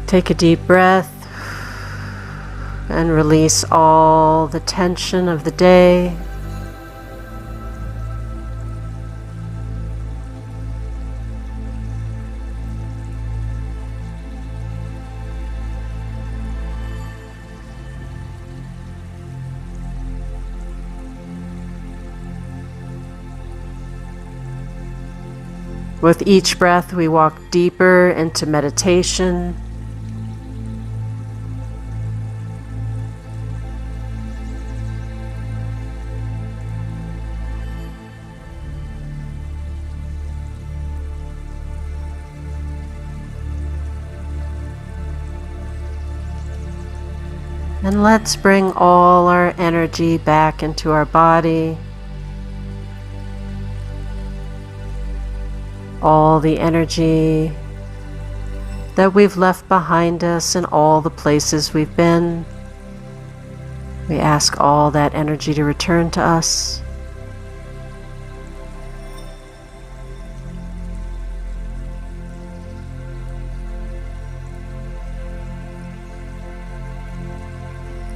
Take a deep breath and release all the tension of the day. With each breath, we walk deeper into meditation. And let's bring all our energy back into our body. All the energy that we've left behind us in all the places we've been. We ask all that energy to return to us.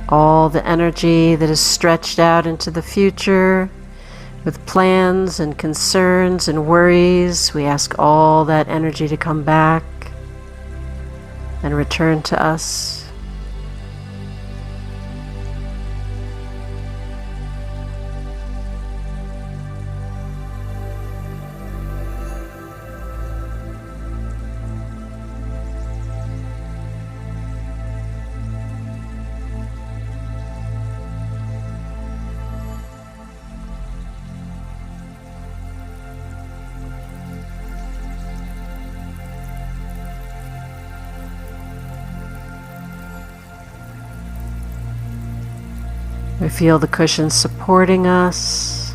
All the energy that is stretched out into the future with plans and concerns and worries, we ask all that energy to come back and return to us. We feel the cushions supporting us.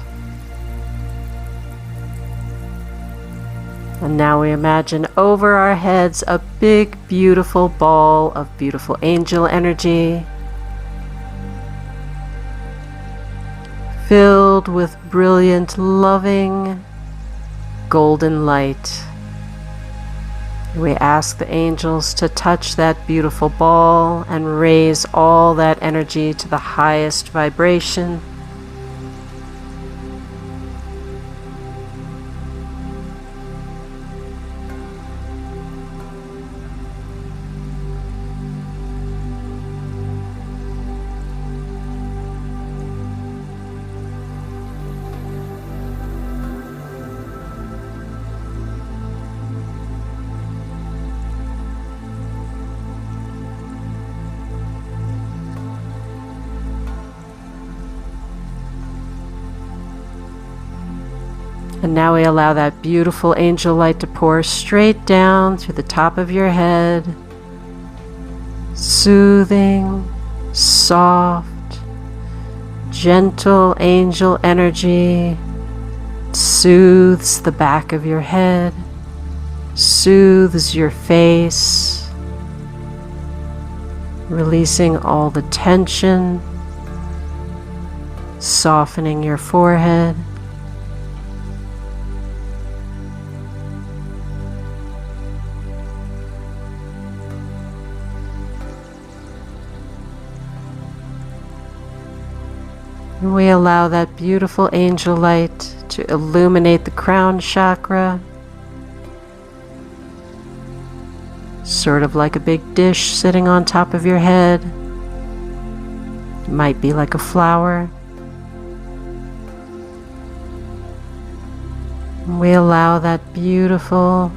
And now we imagine over our heads a big, beautiful ball of beautiful angel energy, filled with brilliant, loving, golden light. We ask the angels to touch that beautiful ball and raise all that energy to the highest vibration. And now we allow that beautiful angel light to pour straight down through the top of your head. Soothing, soft, gentle angel energy soothes the back of your head, soothes your face, releasing all the tension, softening your forehead. And we allow that beautiful angel light to illuminate the crown chakra, sort of like a big dish sitting on top of your head. It might be like a flower. And we allow that beautiful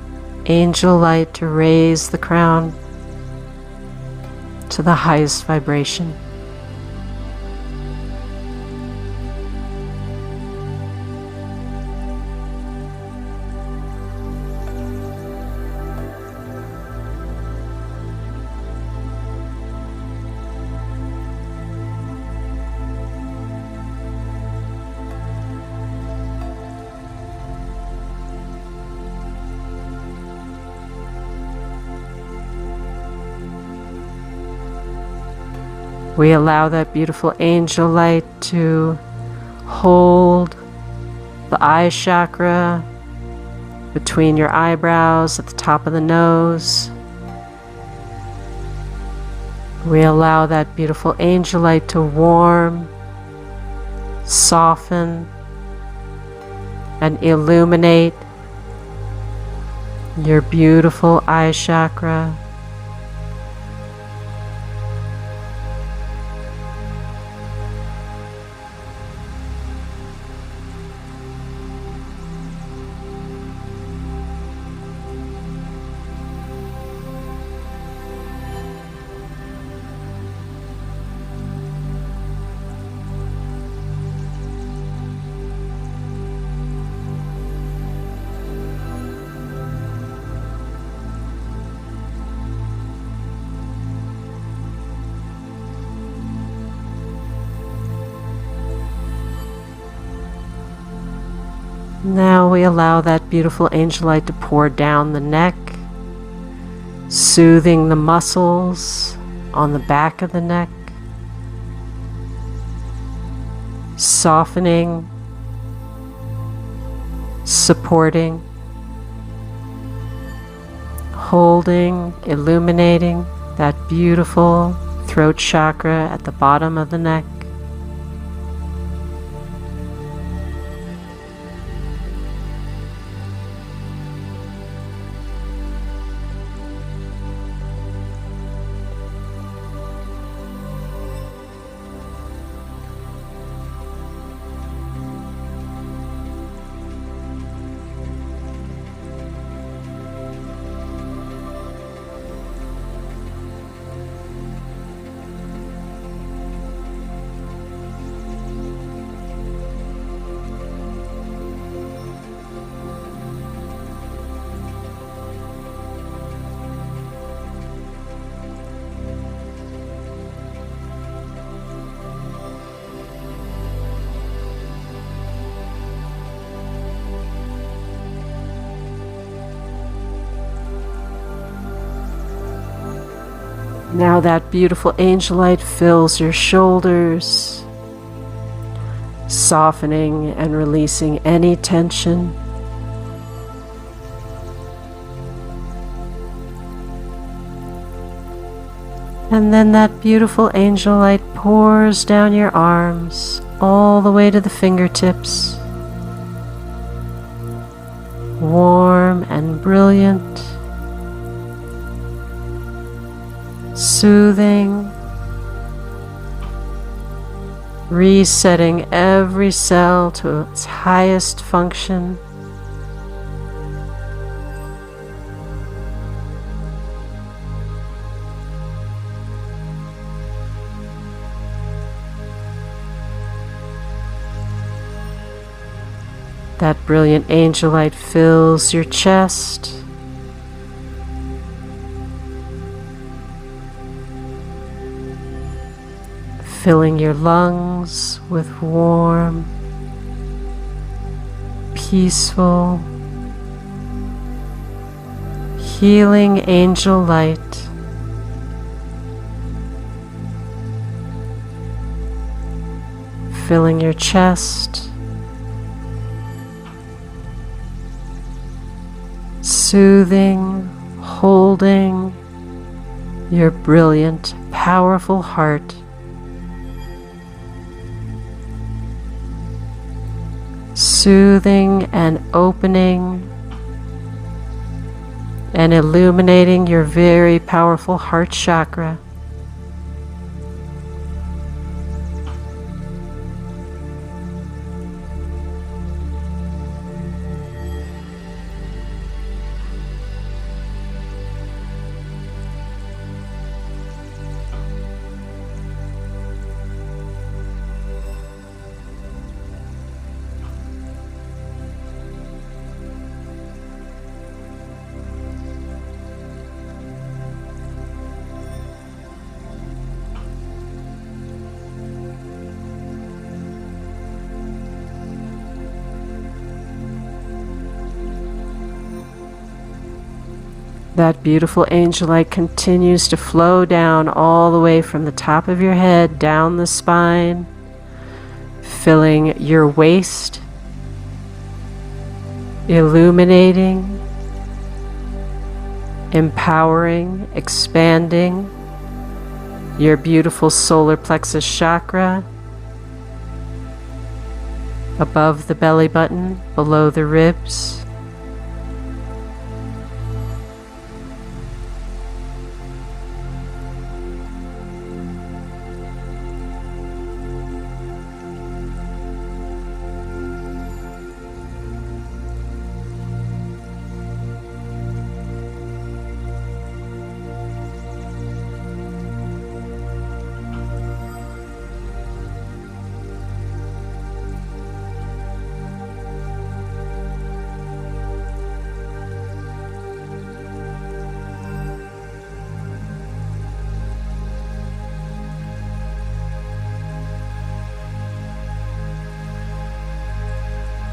angel light to raise the crown to the highest vibration. We allow that beautiful angel light to hold the eye chakra between your eyebrows at the top of the nose. We allow that beautiful angel light to warm, soften, and illuminate your beautiful eye chakra. Now we allow that beautiful angel light to pour down the neck, soothing the muscles on the back of the neck, softening, supporting, holding, illuminating that beautiful throat chakra at the bottom of the neck. Now that beautiful angel light fills your shoulders, softening and releasing any tension. And then that beautiful angel light pours down your arms all the way to the fingertips, warm and brilliant, soothing, resetting every cell to its highest function. That brilliant angel light fills your chest, filling your lungs with warm, peaceful, healing angel light. Filling your chest, soothing, holding your brilliant, powerful heart. Soothing and opening and illuminating your very powerful heart chakra. That beautiful angel light continues to flow down all the way from the top of your head, down the spine, filling your waist, illuminating, empowering, expanding, your beautiful solar plexus chakra above the belly button, below the ribs.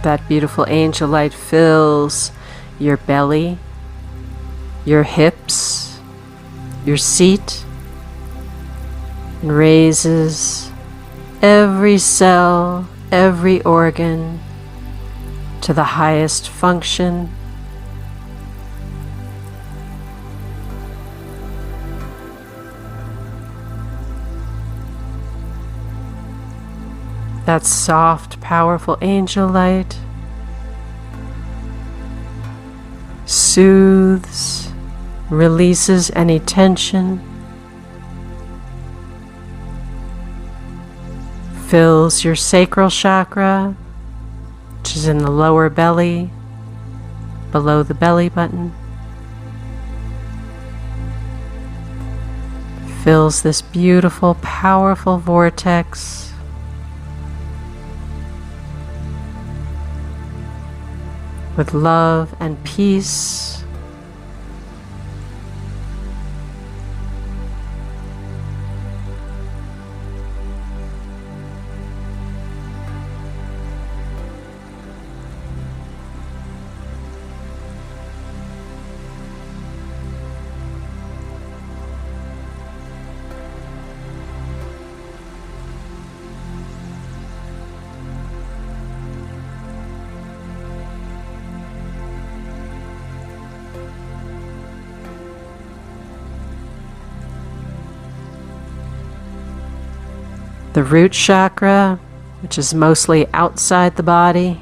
That beautiful angel light fills your belly, your hips, your seat, and raises every cell, every organ to the highest function. That soft, powerful angel light soothes, releases any tension, fills your sacral chakra, which is in the lower belly, below the belly button. Fills this beautiful, powerful vortex with love and peace. The root chakra, which is mostly outside the body,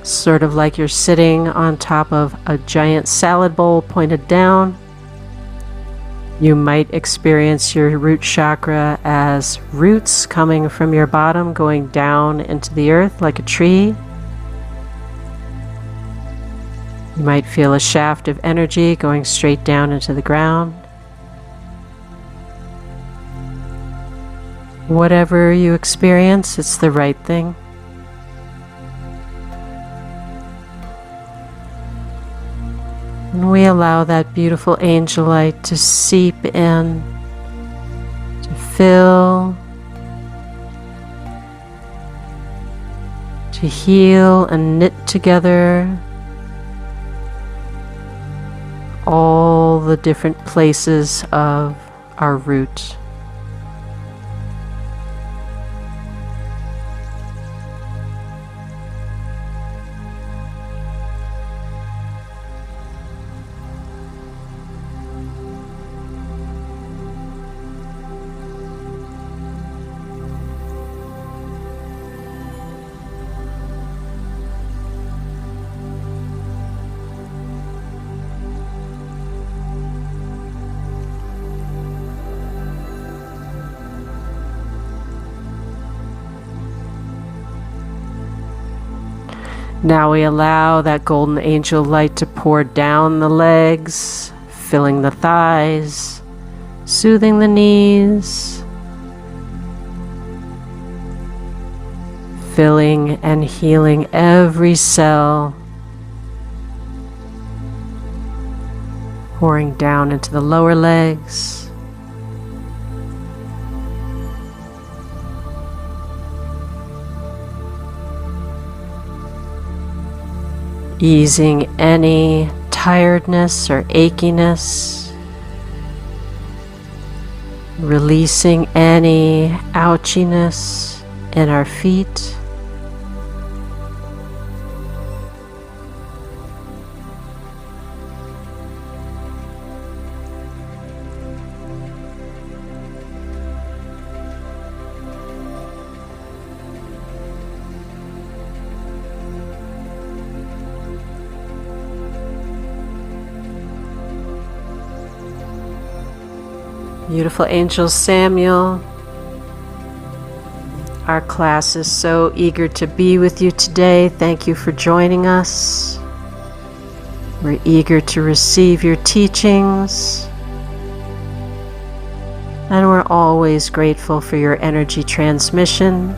sort of like you're sitting on top of a giant salad bowl pointed down. You might experience your root chakra as roots coming from your bottom, going down into the earth like a tree. You might feel a shaft of energy going straight down into the ground. Whatever you experience, it's the right thing. And we allow that beautiful angel light to seep in, to fill, to heal and knit together all the different places of our root. Now we allow that golden angel light to pour down the legs, filling the thighs, soothing the knees, filling and healing every cell, pouring down into the lower legs, easing any tiredness or achiness, releasing any ouchiness in our feet. Beautiful angel Samuel, our class is so eager to be with you today. Thank you for joining us. We're eager to receive your teachings, and we're always grateful for your energy transmission,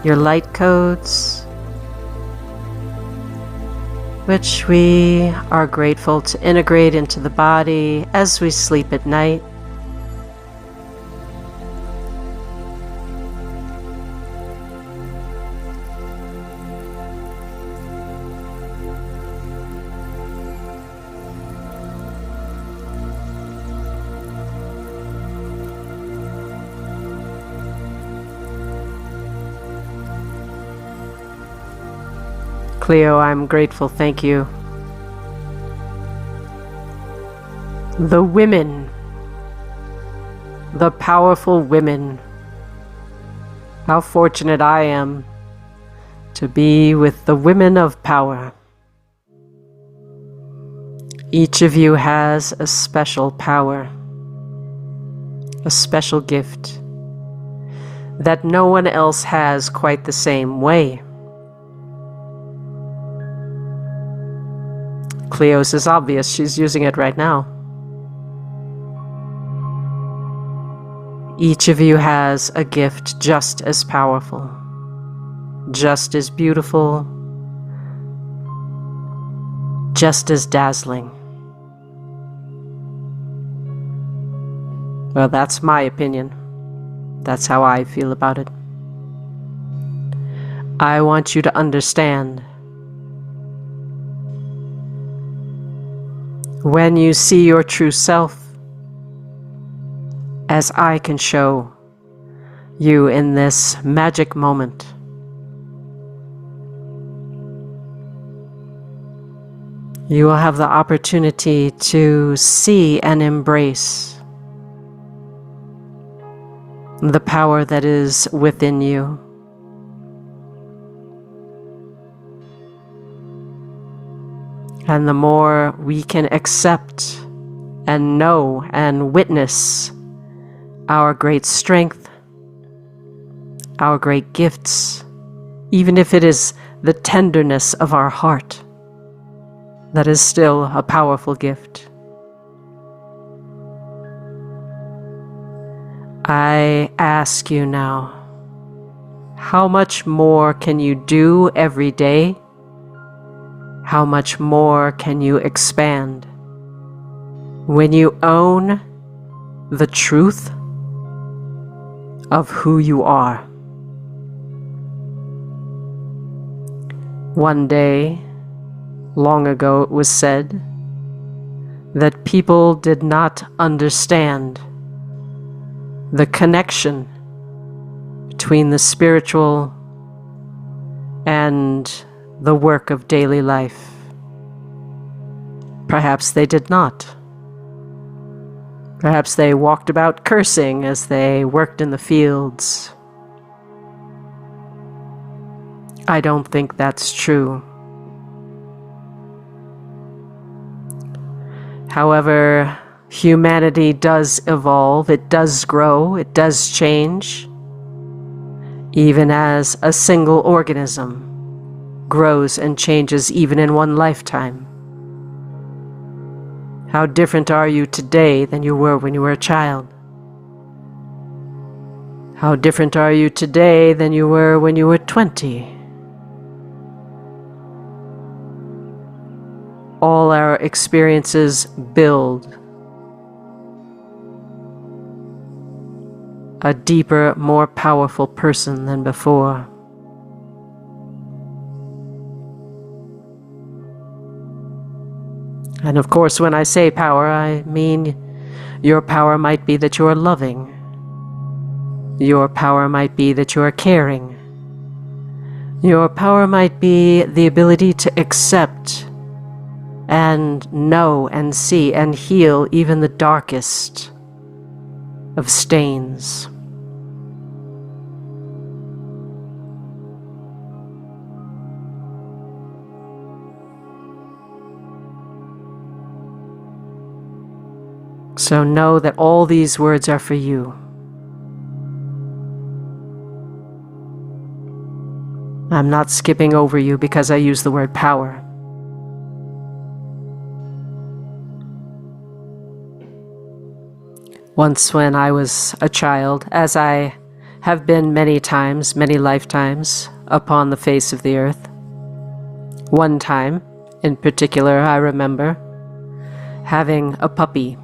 your light codes, which we are grateful to integrate into the body as we sleep at night. Cleo, I'm grateful, thank you. The women, the powerful women. How fortunate I am to be with the women of power. Each of you has a special power, a special gift that no one else has quite the same way. Cleo's is obvious, she's using it right now. Each of you has a gift just as powerful, just as beautiful, just as dazzling. Well, that's my opinion. That's how I feel about it. I want you to understand, when you see your true self, as I can show you in this magic moment, you will have the opportunity to see and embrace the power that is within you. And the more we can accept and know and witness our great strength, our great gifts, even if it is the tenderness of our heart, that is still a powerful gift. I ask you now, how much more can you do every day? How much more can you expand when you own the truth of who you are? One day, long ago, it was said that people did not understand the connection between the spiritual and the work of daily life. Perhaps they did not. Perhaps they walked about cursing as they worked in the fields. I don't think that's true. However, humanity does evolve, it does grow, it does change, even as a single organism grows and changes even in one lifetime. How different are you today than you were when you were a child? How different are you today than you were when you were 20? All our experiences build a deeper, more powerful person than before. And of course, when I say power, I mean your power might be that you are loving. Your power might be that you are caring. Your power might be the ability to accept and know and see and heal even the darkest of stains. So know that all these words are for you. I'm not skipping over you because I use the word power. Once when I was a child, as I have been many times, many lifetimes, upon the face of the earth, one time in particular I remember having a puppy.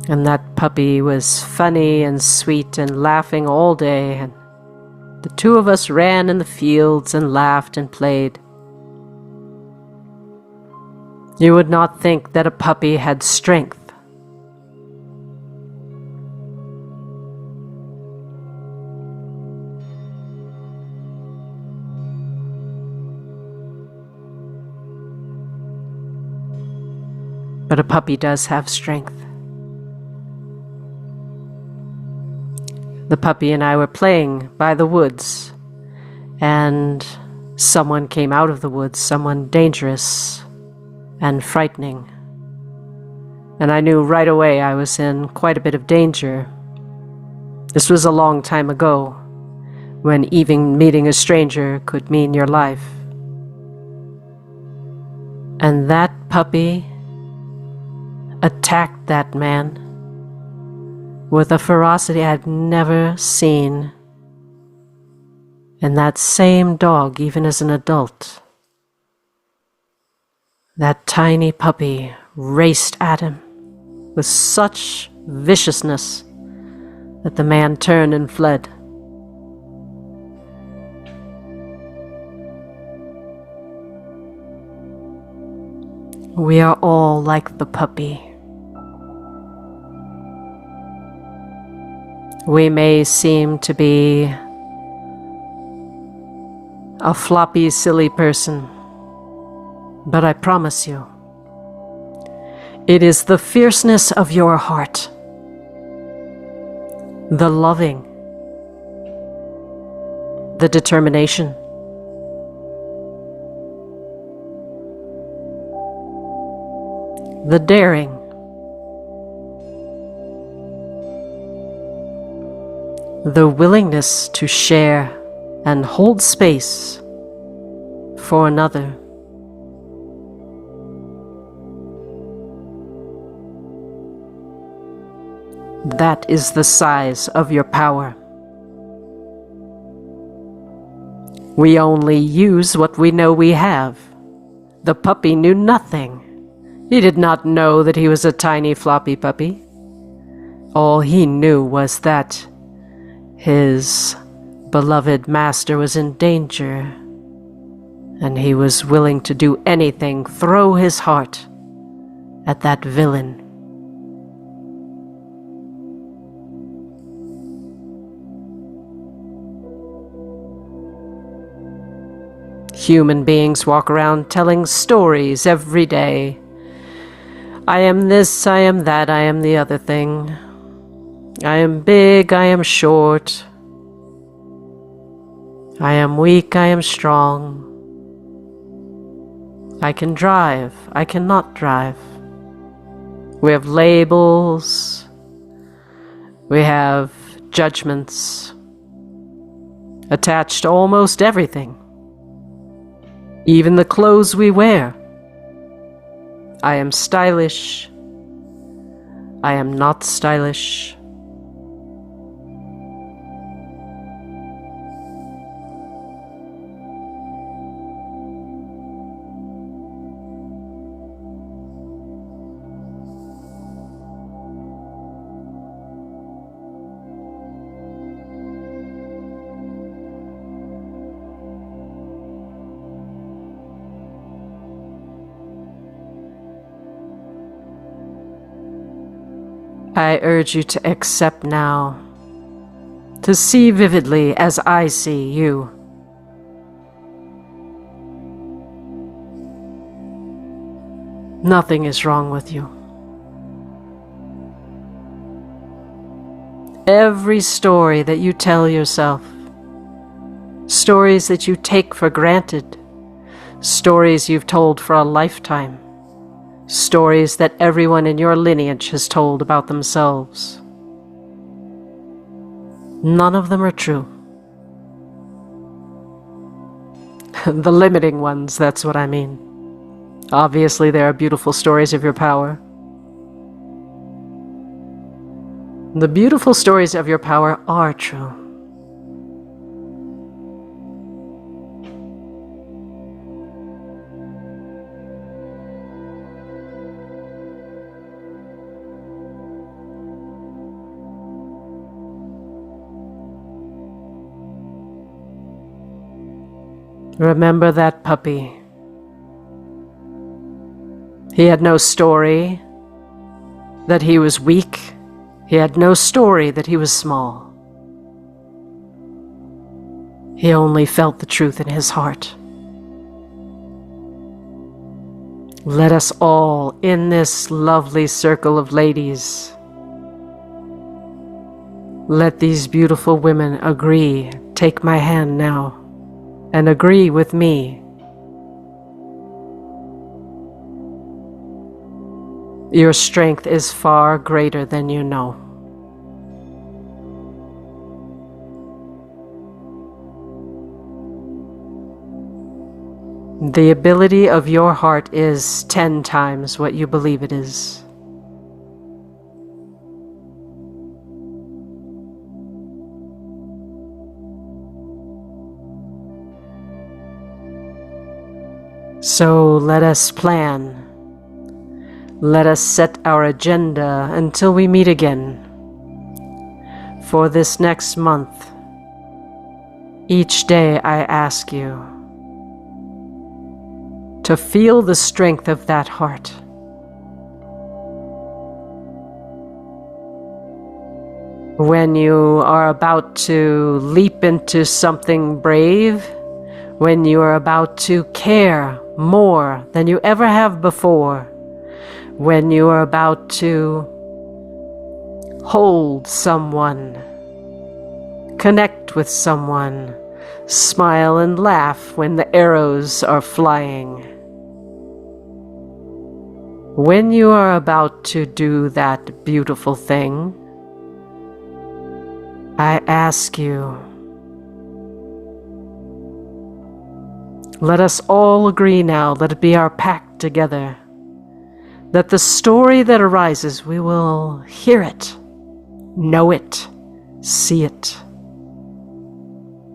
And that puppy was funny and sweet and laughing all day, and the two of us ran in the fields and laughed and played. You would not think that a puppy had strength. But a puppy does have strength. The puppy and I were playing by the woods, and someone came out of the woods, someone dangerous and frightening. And I knew right away I was in quite a bit of danger. This was a long time ago, when even meeting a stranger could mean your life. And that puppy attacked that man with a ferocity I had never seen. And that same dog, even as an adult, that tiny puppy raced at him with such viciousness that the man turned and fled. We are all like the puppy. We may seem to be a floppy, silly person, but I promise you, it is the fierceness of your heart, the loving, the determination, the daring, the willingness to share and hold space for another. That is the size of your power. We only use what we know we have. The puppy knew nothing. He did not know that he was a tiny floppy puppy. All he knew was that his beloved master was in danger, and he was willing to do anything, throw his heart at that villain. Human beings walk around telling stories every day. I am this, I am that, I am the other thing. I am big, I am short. I am weak, I am strong. I can drive, I cannot drive. We have labels. We have judgments attached to almost everything. Even the clothes we wear. I am stylish. I am not stylish. I urge you to accept now, to see vividly as I see you. Nothing is wrong with you. Every story that you tell yourself, stories that you take for granted, stories you've told for a lifetime, Stories that everyone in your lineage has told about themselves. None of them are true. The limiting ones, that's what I mean. Obviously, there are beautiful stories of your power. The beautiful stories of your power are true. Remember that puppy. He had no story that he was weak. He had no story that he was small. He only felt the truth in his heart. Let us all, in this lovely circle of ladies, let these beautiful women agree. Take my hand now and agree with me. Your strength is far greater than you know. The ability of your heart is 10 times what you believe it is. So let us plan. Let us set our agenda until we meet again. For this next month, each day I ask you to feel the strength of that heart. When you are about to leap into something brave, when you are about to care more than you ever have before, when you are about to hold someone, connect with someone, smile and laugh when the arrows are flying. When you are about to do that beautiful thing, I ask you, let us all agree now, let it be our pact together, that the story that arises, we will hear it, know it, see it.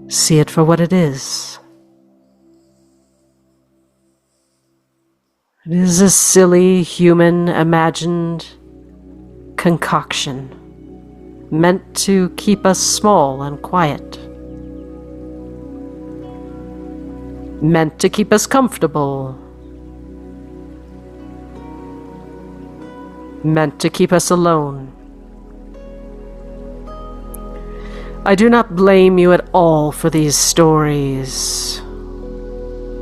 See it for what it is. It is a silly, human, imagined concoction meant to keep us small and quiet, meant to keep us comfortable, meant to keep us alone. I do not blame you at all for these stories.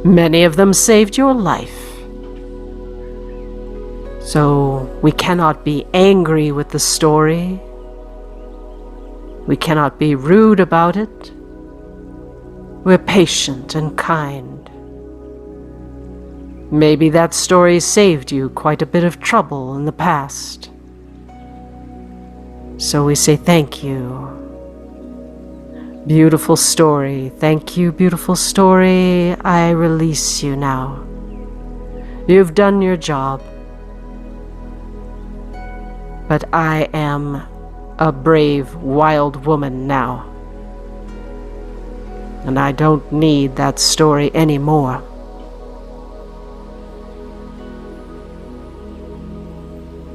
Many of them saved your life. So we cannot be angry with the story. We cannot be rude about it. We're patient and kind. Maybe that story saved you quite a bit of trouble in the past. So we say thank you. Beautiful story. Thank you, beautiful story. I release you now. You've done your job. But I am a brave, wild woman now. And I don't need that story anymore.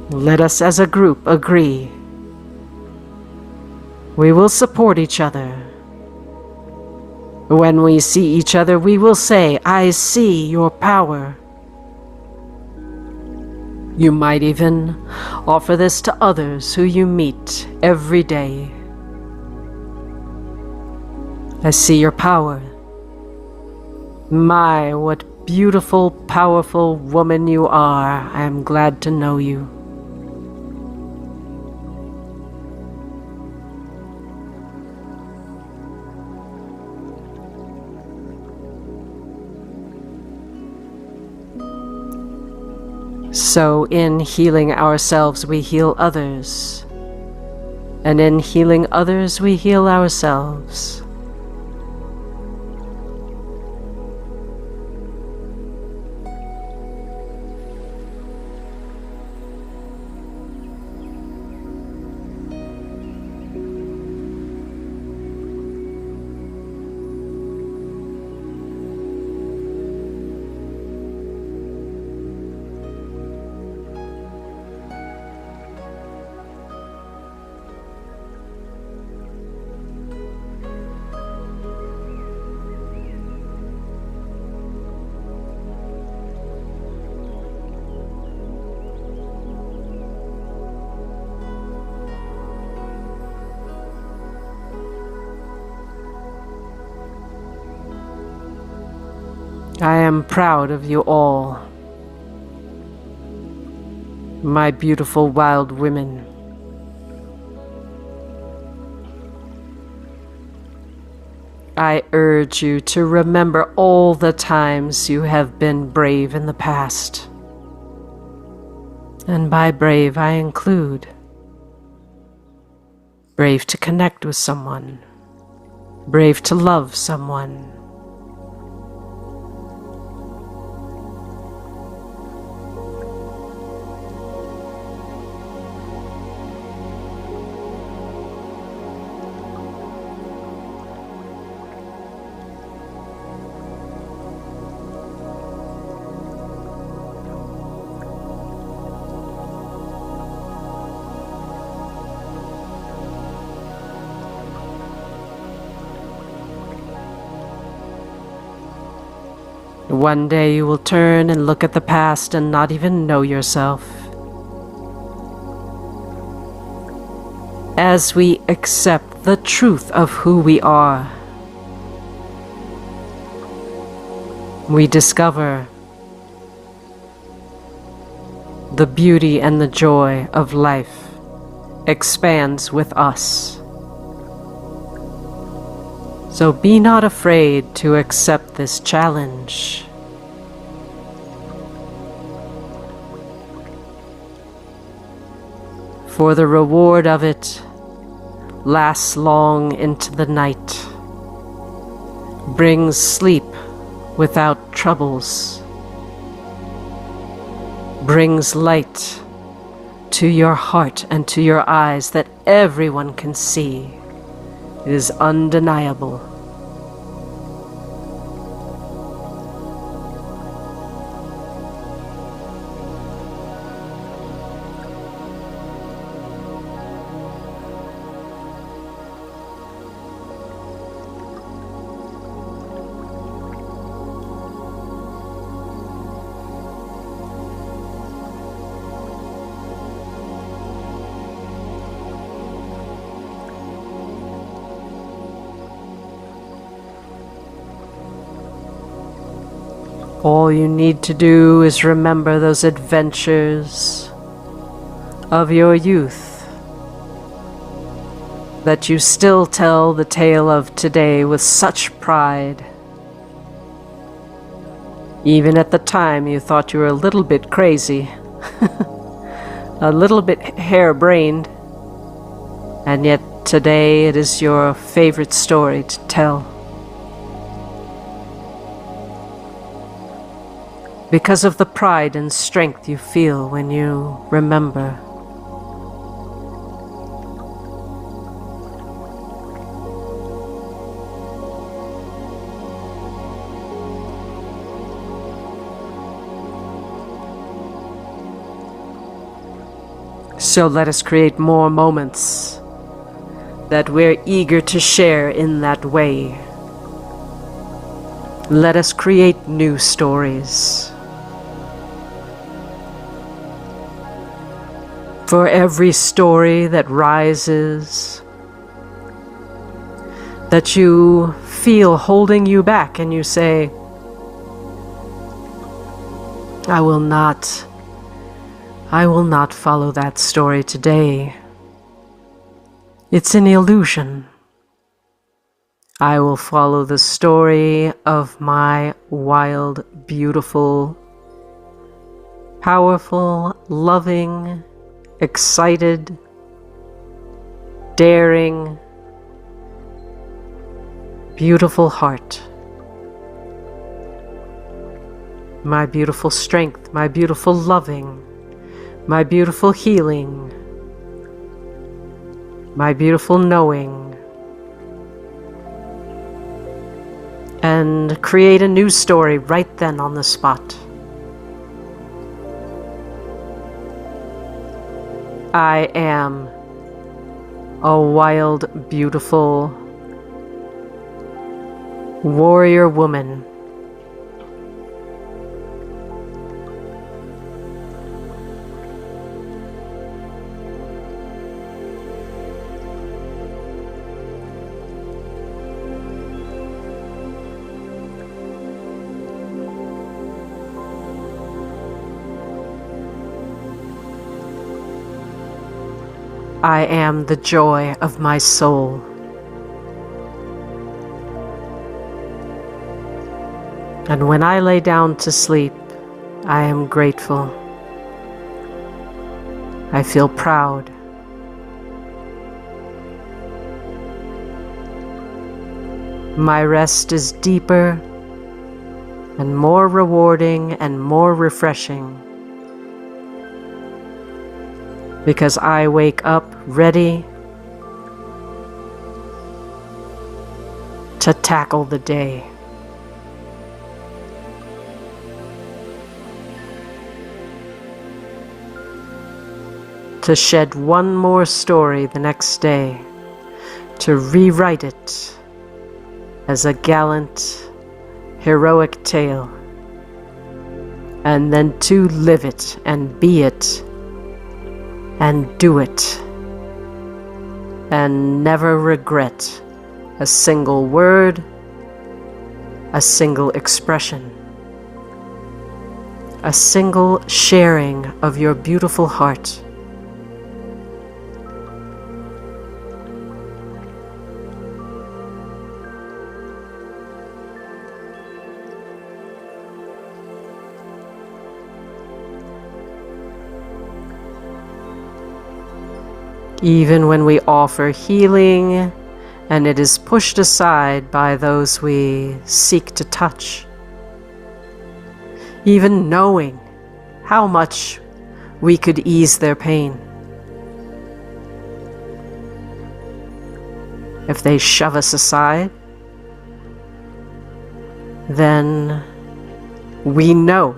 Let us as a group agree. We will support each other. When we see each other, we will say, I see your power. You might even offer this to others who you meet every day. I see your power. My, what beautiful, powerful woman you are. I am glad to know you. So in healing ourselves, we heal others. And in healing others, we heal ourselves. I am proud of you all, my beautiful wild women. I urge you to remember all the times you have been brave in the past. And by brave, I include brave to connect with someone, brave to love someone, One day you will turn and look at the past and not even know yourself. As we accept the truth of who we are, we discover the beauty and the joy of life expands with us. So be not afraid to accept this challenge. For the reward of it lasts long into the night, brings sleep without troubles, brings light to your heart and to your eyes that everyone can see. It is undeniable. All you need to do is remember those adventures of your youth that you still tell the tale of today with such pride. Even at the time you thought you were a little bit crazy, a little bit harebrained, and yet today it is your favorite story to tell. Because of the pride and strength you feel when you remember. So let us create more moments that we're eager to share in that way. Let us create new stories. For every story that rises, that you feel holding you back and you say, I will not follow that story today. It's an illusion. I will follow the story of my wild, beautiful powerful, loving, excited, daring, beautiful heart. My beautiful strength, my beautiful loving, my beautiful healing, my beautiful knowing. And create a new story right then on the spot. I am a wild, beautiful warrior woman. I am the joy of my soul. And when I lay down to sleep, I am grateful. I feel proud. My rest is deeper and more rewarding and more refreshing, because I wake up ready to tackle the day. To shed one more story the next day, to rewrite it as a gallant, heroic tale, and then to live it and be it and do it, and never regret a single word, a single expression, a single sharing of your beautiful heart. Even when we offer healing and it is pushed aside by those we seek to touch, even knowing how much we could ease their pain, if they shove us aside, then we know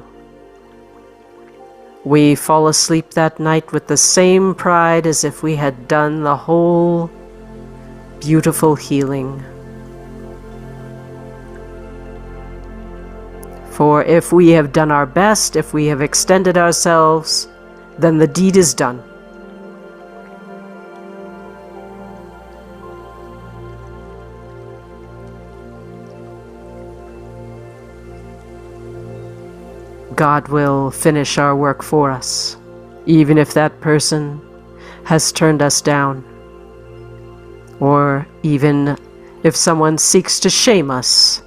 we fall asleep that night with the same pride as if we had done the whole beautiful healing. For if we have done our best, if we have extended ourselves, then the deed is done. God will finish our work for us, even if that person has turned us down, or even if someone seeks to shame us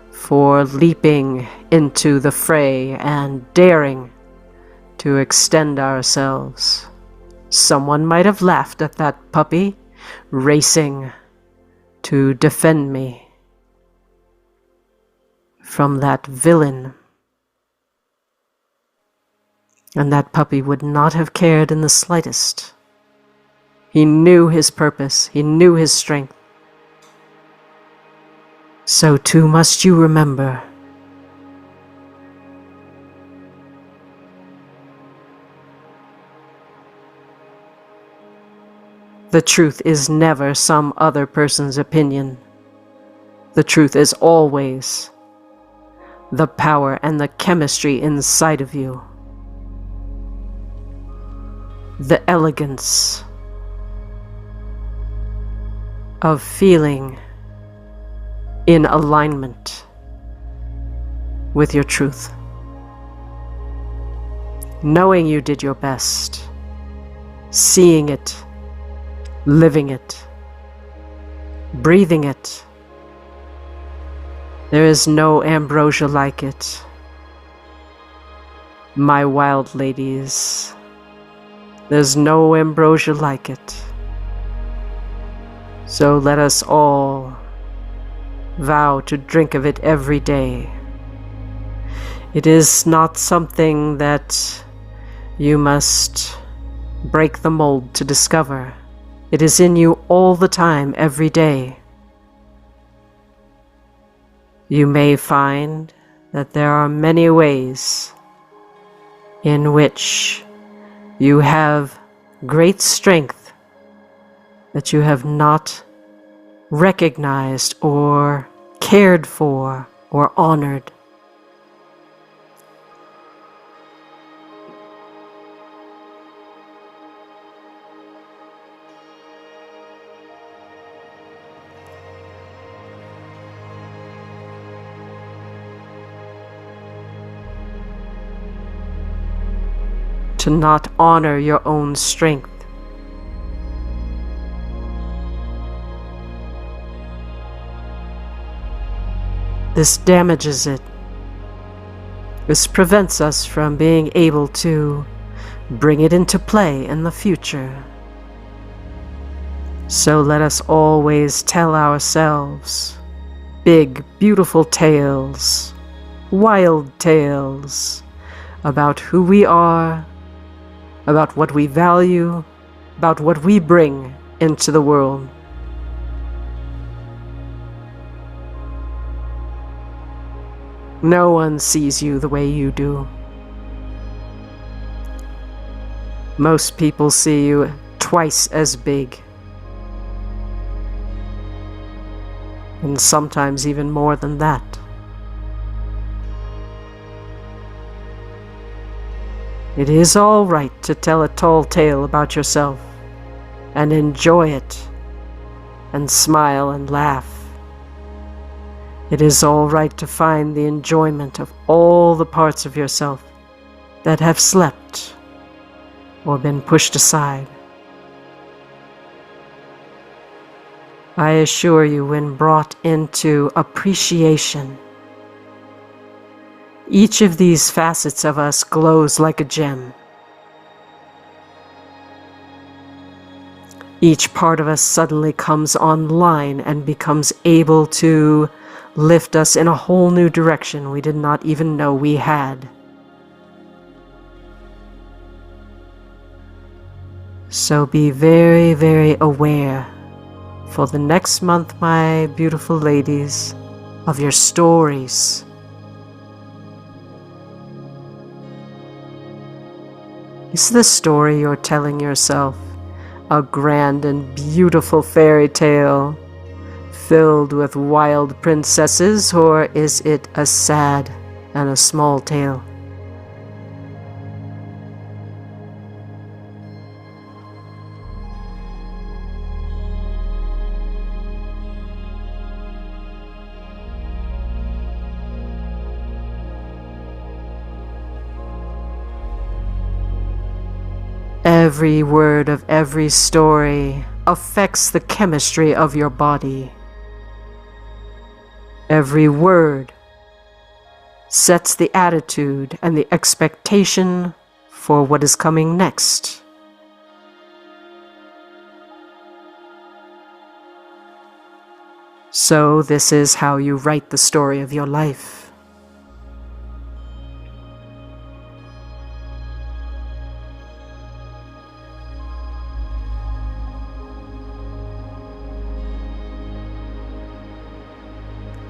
for leaping into the fray and daring to extend ourselves. Someone might have laughed at that puppy racing to defend me from that villain. And that puppy would not have cared in the slightest. He knew his purpose. He knew his strength. So too must you remember. The truth is never some other person's opinion. The truth is always the power and the chemistry inside of you. The elegance of feeling in alignment with your truth. Knowing you did your best, seeing it, living it, breathing it. There is no ambrosia like it. My wild ladies, there's no ambrosia like it. So let us all vow to drink of it every day. It is not something that you must break the mold to discover. It is in you all the time, every day. You may find that there are many ways in which you have great strength that you have not recognized or cared for or honored. To not honor your own strength. This damages it. This prevents us from being able to bring it into play in the future. So let us always tell ourselves big, beautiful tales, wild tales about who we are, about what we value, about what we bring into the world. No one sees you the way you do. Most people see you twice as big, and sometimes even more than that. It is all right to tell a tall tale about yourself and enjoy it and smile and laugh. It is all right to find the enjoyment of all the parts of yourself that have slept or been pushed aside. I assure you, when brought into appreciation, each of these facets of us glows like a gem. Each part of us suddenly comes online and becomes able to lift us in a whole new direction we did not even know we had. So be very, very aware for the next month, my beautiful ladies, of your stories. Is the story you're telling yourself a grand and beautiful fairy tale filled with wild princesses, or is it a sad and a small tale? Every word of every story affects the chemistry of your body. Every word sets the attitude and the expectation for what is coming next. So this is how you write the story of your life.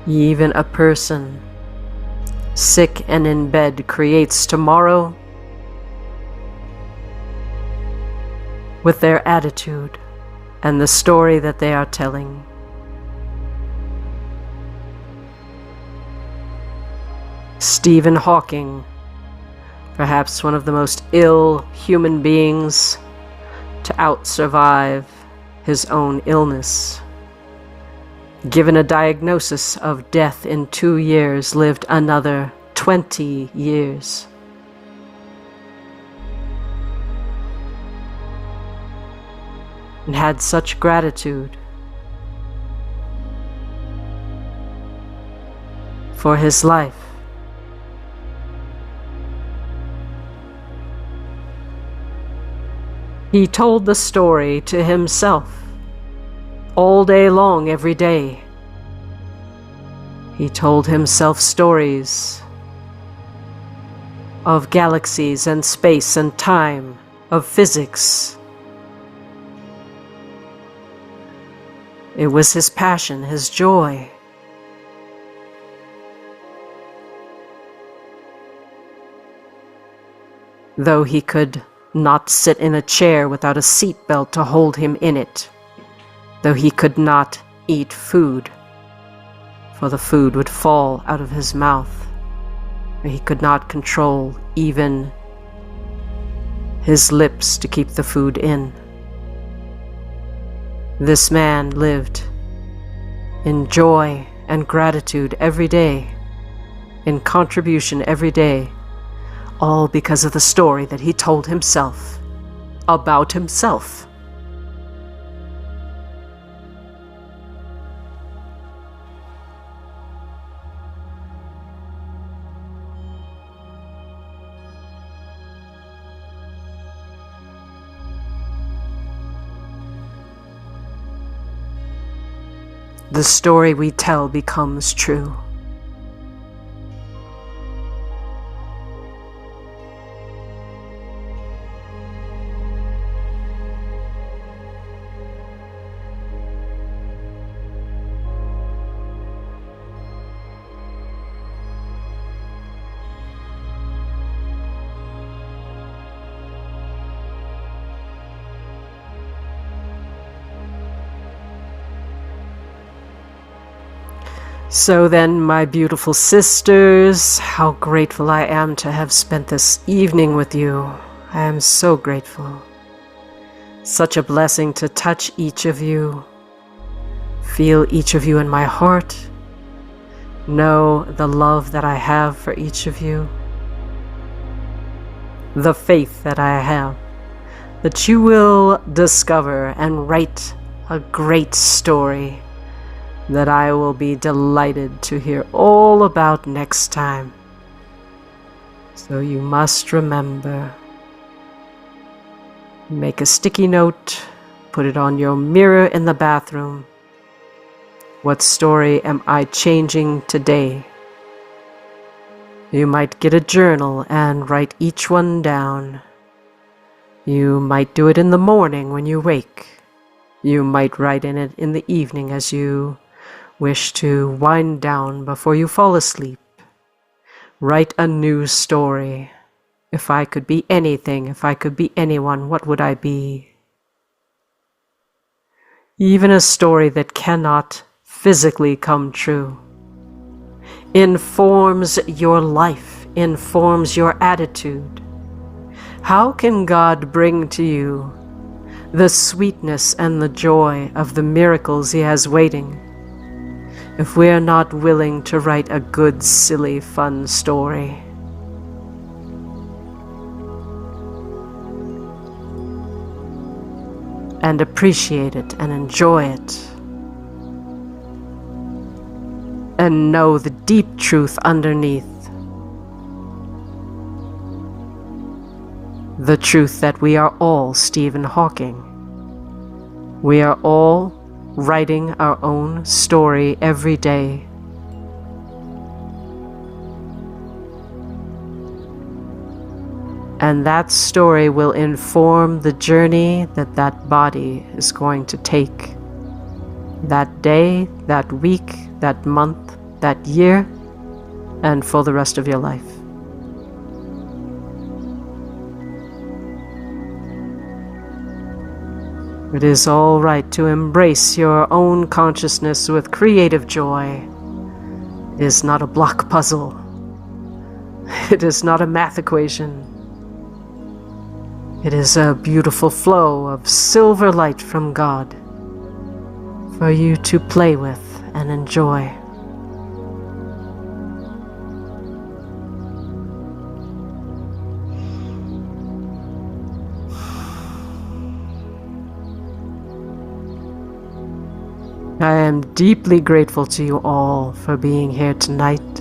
Even a person sick and in bed creates tomorrow with their attitude and the story that they are telling. Stephen Hawking, perhaps one of the most ill human beings to out-survive his own illness, given a diagnosis of death in 2 years, lived another 20 years. And had such gratitude for his life He told the story to himself all day long, every day. He told himself stories of galaxies and space and time, of physics. It was his passion, his joy. Though he could not sit in a chair without a seatbelt to hold him in it, though he could not eat food, for the food would fall out of his mouth, or he could not control even his lips to keep the food in. This man lived in joy and gratitude every day, in contribution every day, all because of the story that he told himself about himself. The story we tell becomes true. So then, my beautiful sisters, how grateful I am to have spent this evening with you. I am so grateful. Such a blessing to touch each of you, feel each of you in my heart, know the love that I have for each of you, the faith that I have that you will discover and write a great story that I will be delighted to hear all about next time. So you must remember, make a sticky note, put it on your mirror in the bathroom. What story am I changing today? You might get a journal and write each one down. You might do it in the morning when you wake. You might write in it in the evening as you wish to wind down before you fall asleep. Write a new story. If I could be anything, if I could be anyone, what would I be? Even a story that cannot physically come true informs your life, informs your attitude. How can God bring to you the sweetness and the joy of the miracles He has waiting if we are not willing to write a good, silly, fun story? And appreciate it and enjoy it. And know the deep truth underneath. The truth that we are all Stephen Hawking. We are all writing our own story every day. And that story will inform the journey that that body is going to take. That day, that week, that month, that year, and for the rest of your life. It is all right to embrace your own consciousness with creative joy. It is not a block puzzle. It is not a math equation. It is a beautiful flow of silver light from God for you to play with and enjoy. I am deeply grateful to you all for being here tonight,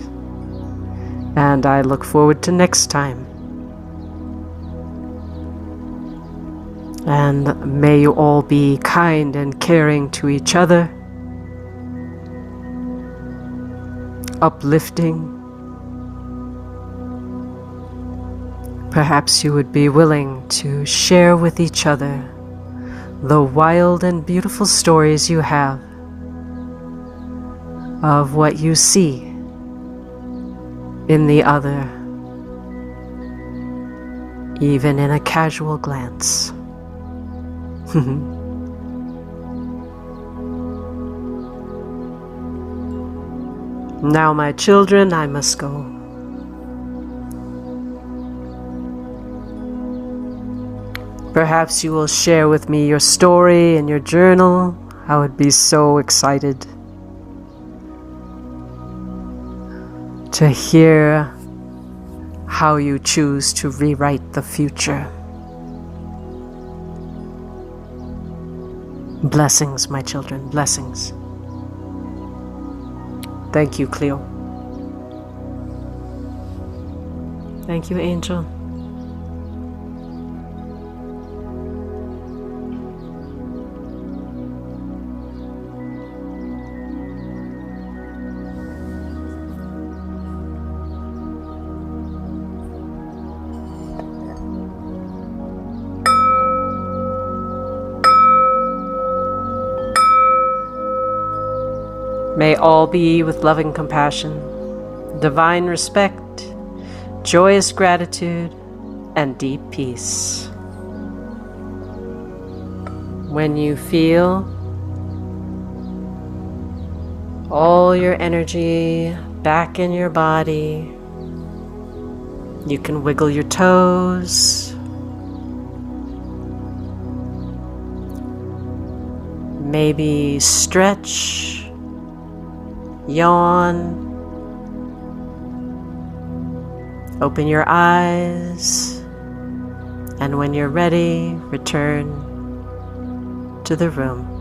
and I look forward to next time. And may you all be kind and caring to each other, uplifting. Perhaps you would be willing to share with each other the wild and beautiful stories you have of what you see in the other, even in a casual glance. Now, my children, I must go. Perhaps you will share with me your story in your journal. I would be so excited to hear how you choose to rewrite the future. Blessings, my children, blessings. Thank you, Cleo. Thank you, Angel. May all be with loving compassion, divine respect, joyous gratitude, and deep peace. When you feel all your energy back in your body, you can wiggle your toes, maybe stretch, yawn, open your eyes, and when you're ready, return to the room.